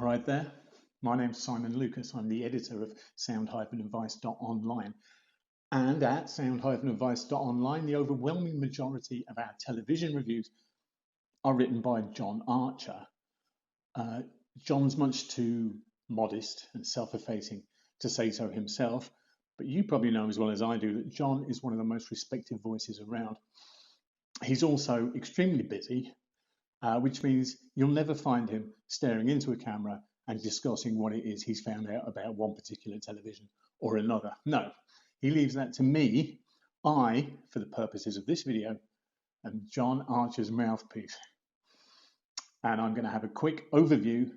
right there. My name's Simon Lucas. I'm the editor of sound-advice.online. And at sound-advice.online, the overwhelming majority of our television reviews are written by John Archer. John's much too modest and self-effacing to say so himself, but you probably know as well as I do that John is one of the most respected voices around. He's also extremely busy, which means you'll never find him staring into a camera and discussing what it is he's found out about one particular television or another. No, he leaves that to me. I, for the purposes of this video, am John Archer's mouthpiece. And I'm going to have a quick overview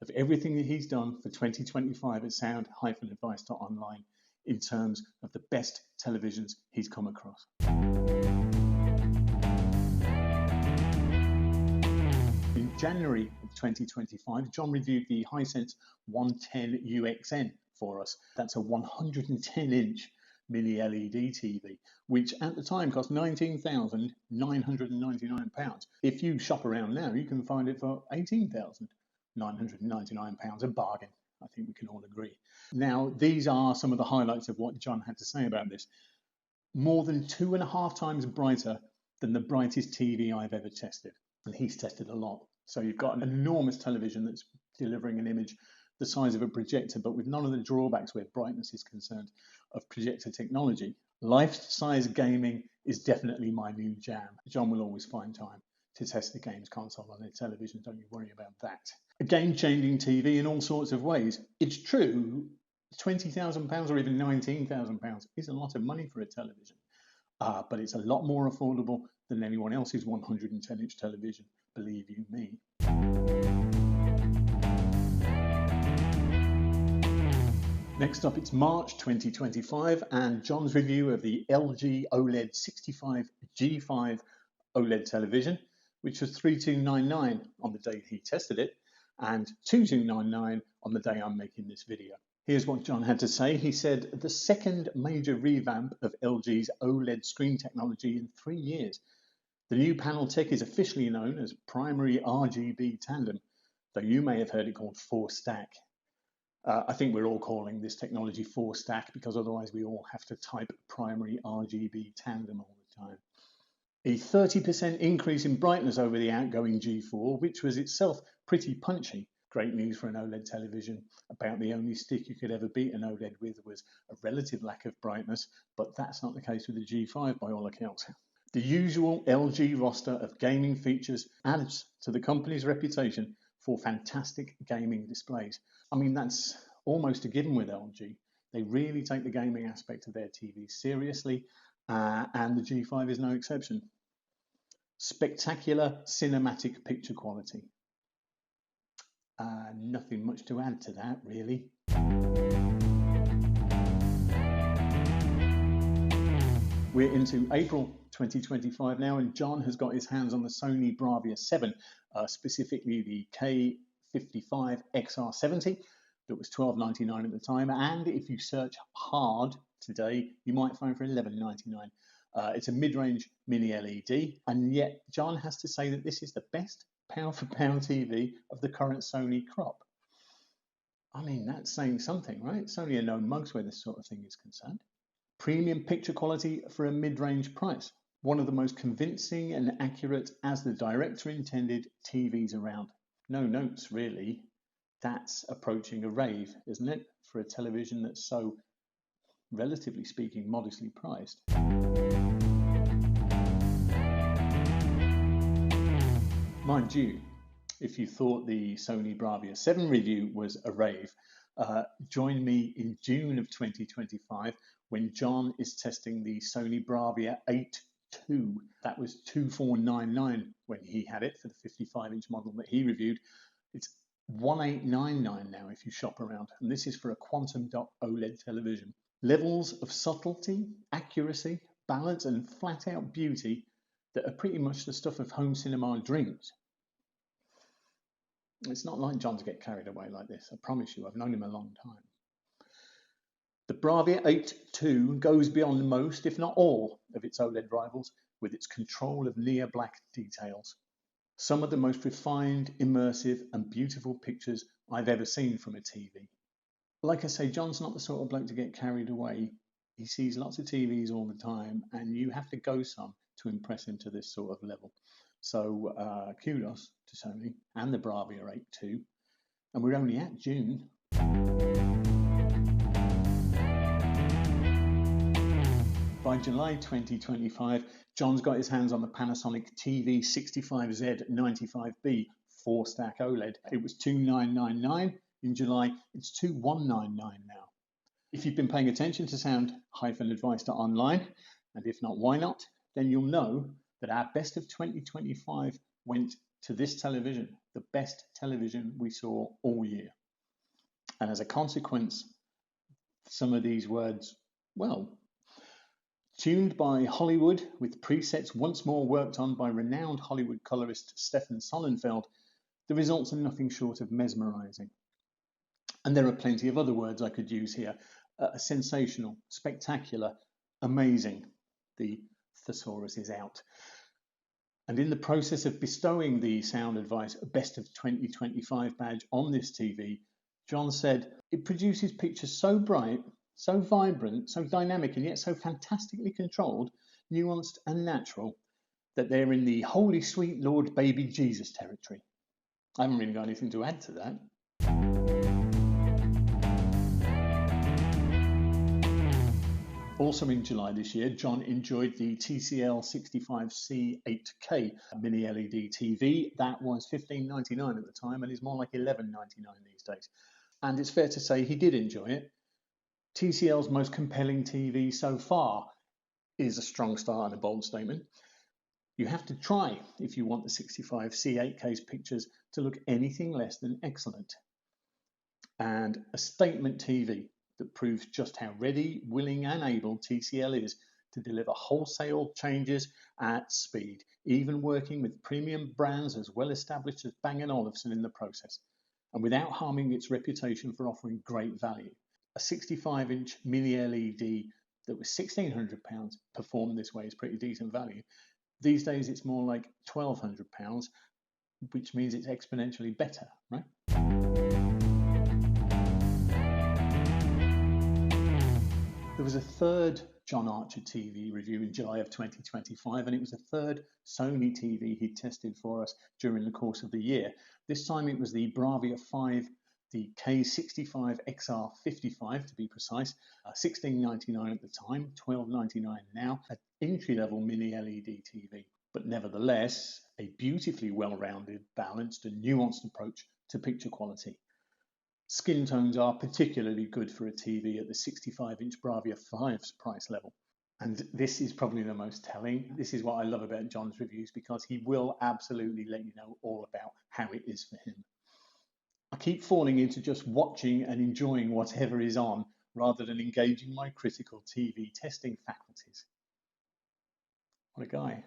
of everything that he's done for 2025 at sound-advice.online in terms of the best televisions he's come across. In January of 2025, John reviewed the Hisense 110 UXN for us. That's a 110-inch mini-LED TV, which at the time cost £19,999. If you shop around now, you can find it for £18,999, a bargain. I think we can all agree. Now, these are some of the highlights of what John had to say about this. More than 2.5 times brighter than the brightest TV I've ever tested. And he's tested a lot. So you've got an enormous television that's delivering an image the size of a projector, but with none of the drawbacks where brightness is concerned of projector technology. Life-size gaming is definitely my new jam. John will always find time to test the games console on their television, don't you worry about that. A game-changing TV in all sorts of ways. It's true, £20,000 or even £19,000 is a lot of money for a television, but it's a lot more affordable than anyone else's 110-inch television, believe you me. Next up, it's March 2025, and John's review of the LG OLED 65 G5 OLED television, which was $3,299 on the day he tested it, and $2,299 on the day I'm making this video. Here's what John had to say. He said, the second major revamp of LG's OLED screen technology in 3 years. The new panel tech is officially known as primary RGB tandem, though you may have heard it called 4-stack. I think we're all calling this technology 4-stack because otherwise we all have to type primary RGB tandem all the time. A 30% increase in brightness over the outgoing G4, which was itself pretty punchy. Great news for an OLED television. About the only stick you could ever beat an OLED with was a relative lack of brightness, but that's not the case with the G5 by all accounts. The usual LG roster of gaming features adds to the company's reputation for fantastic gaming displays. I mean, that's almost a given with LG. They really take the gaming aspect of their TVs seriously, and the G5 is no exception. Spectacular cinematic picture quality. Nothing much to add to that, really. We're into April 2025 now, and John has got his hands on the Sony Bravia 7, specifically the K55 XR70, that was $12.99 at the time, and if you search hard today, you might find for $11.99. It's a mid-range mini-LED, and yet John has to say that this is the best pound-for-pound TV of the current Sony crop. I mean, that's saying something, right? Sony are known mugs where this sort of thing is concerned. Premium picture quality for a mid-range price. One of the most convincing and accurate as the director intended TVs around. No notes, really. That's approaching a rave, isn't it? For a television that's so, relatively speaking, modestly priced. Mind you, if you thought the Sony Bravia 7 review was a rave, join me in June of 2025 when John is testing the Sony Bravia 8.2. That was $2,499 when he had it for the 55-inch model that he reviewed. It's $1,899 now if you shop around, and this is for a quantum dot OLED television. Levels of subtlety, accuracy, balance, and flat-out beauty that are pretty much the stuff of home cinema dreams. It's not like John to get carried away like this, I promise you. I've known him a long time. The Bravia 8.2 goes beyond most, if not all, of its OLED rivals with its control of near black details. Some of the most refined, immersive, and beautiful pictures I've ever seen from a TV. Like I say, John's not the sort of bloke to get carried away. He sees lots of TVs all the time, and you have to go some to impress him to this sort of level. So kudos to Sony and the Bravia 8 II. And we're only at June. By July 2025, John's got his hands on the Panasonic TV 65Z 95B 4-stack OLED. It was $2,999 in July. It's $2,199 now. If you've been paying attention to sound-advice.online, and if not, why not, then you'll know that our best of 2025 went to this television, the best television we saw all year. And as a consequence, some of these words, well, tuned by Hollywood with presets once more worked on by renowned Hollywood colorist Stefan Sonnenfeld, the results are nothing short of mesmerizing. And there are plenty of other words I could use here. Sensational, spectacular, amazing. The thesaurus is out. And in the process of bestowing the Sound Advice Best of 2025 badge on this TV, John said, it produces pictures so bright, so vibrant, so dynamic, and yet so fantastically controlled, nuanced and natural, that they're in the holy sweet Lord baby Jesus territory. I haven't really got anything to add to that. Also in July this year, John enjoyed the TCL 65C8K mini-LED TV. That was $15.99 at the time and is more like $11.99 these days. And it's fair to say he did enjoy it. TCL's most compelling TV so far is a strong start and a bold statement. You have to try if you want the 65C8K's pictures to look anything less than excellent. And a statement TV that proves just how ready, willing and able TCL is to deliver wholesale changes at speed, even working with premium brands as well established as Bang & Olufsen in the process, and without harming its reputation for offering great value. A 65-inch mini-LED that was £1,600 performed this way is pretty decent value. These days it's more like £1,200, which means it's exponentially better, right? There was a third John Archer TV review in July of 2025, and it was the third Sony TV he tested for us during the course of the year. This time it was the Bravia 5, the K65XR55 to be precise, $16.99 at the time, $12.99 now, an entry-level mini-LED TV, but nevertheless a beautifully well-rounded, balanced and nuanced approach to picture quality. Skin tones are particularly good for a TV at the 65-inch Bravia 5's price level. And this is probably the most telling. This is what I love about John's reviews, because he will absolutely let you know all about how it is for him. I keep falling into just watching and enjoying whatever is on, rather than engaging my critical TV testing faculties. What a guy.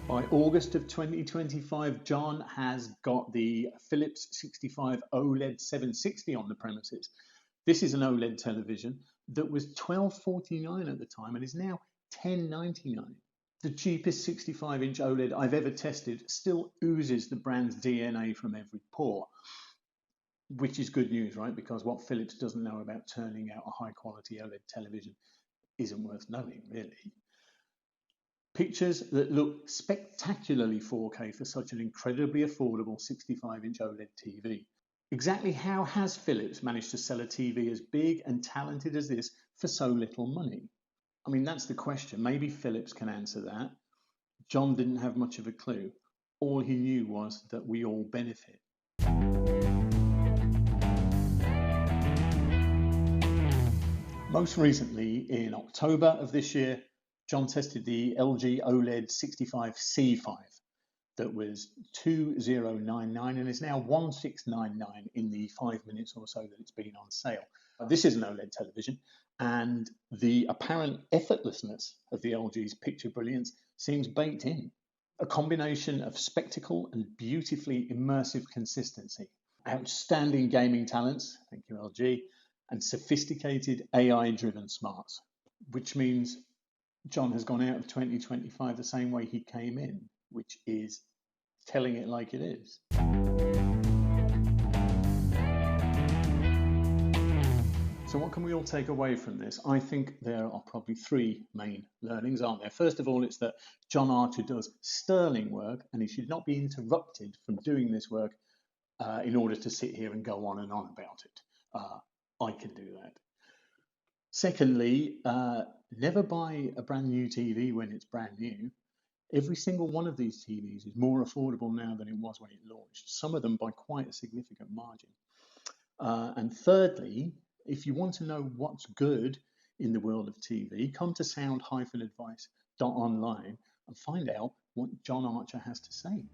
By August of 2025, John has got the Philips 65 OLED 760 on the premises. This is an OLED television that was $12.49 at the time and is now $10.99. The cheapest 65-inch OLED I've ever tested still oozes the brand's DNA from every pore, which is good news, right? Because what Philips doesn't know about turning out a high-quality OLED television isn't worth knowing, really. Pictures that look spectacularly 4K for such an incredibly affordable 65-inch OLED TV. Exactly how has Philips managed to sell a TV as big and talented as this for so little money? I mean, that's the question. Maybe Philips can answer that. John didn't have much of a clue. All he knew was that we all benefit. Most recently, in October of this year, John tested the LG OLED 65 C5 that was $2,099 and is now $1,699 in the 5 minutes or so that it's been on sale. This is an OLED television, and the apparent effortlessness of the LG's picture brilliance seems baked in. A combination of spectacle and beautifully immersive consistency, outstanding gaming talents, thank you LG, and sophisticated AI-driven smarts, which means John has gone out of 2025 the same way he came in, which is telling it like it is. So what can we all take away from this? I think there are probably three main learnings, aren't there? First of all, it's that John Archer does sterling work, and he should not be interrupted from doing this work in order to sit here and go on and on about it. I can do that. Secondly, never buy a brand new TV when it's brand new. Every single one of these TVs is more affordable now than it was when it launched, some of them by quite a significant margin. And thirdly, if you want to know what's good in the world of TV, come to sound-advice.online and find out what John Archer has to say.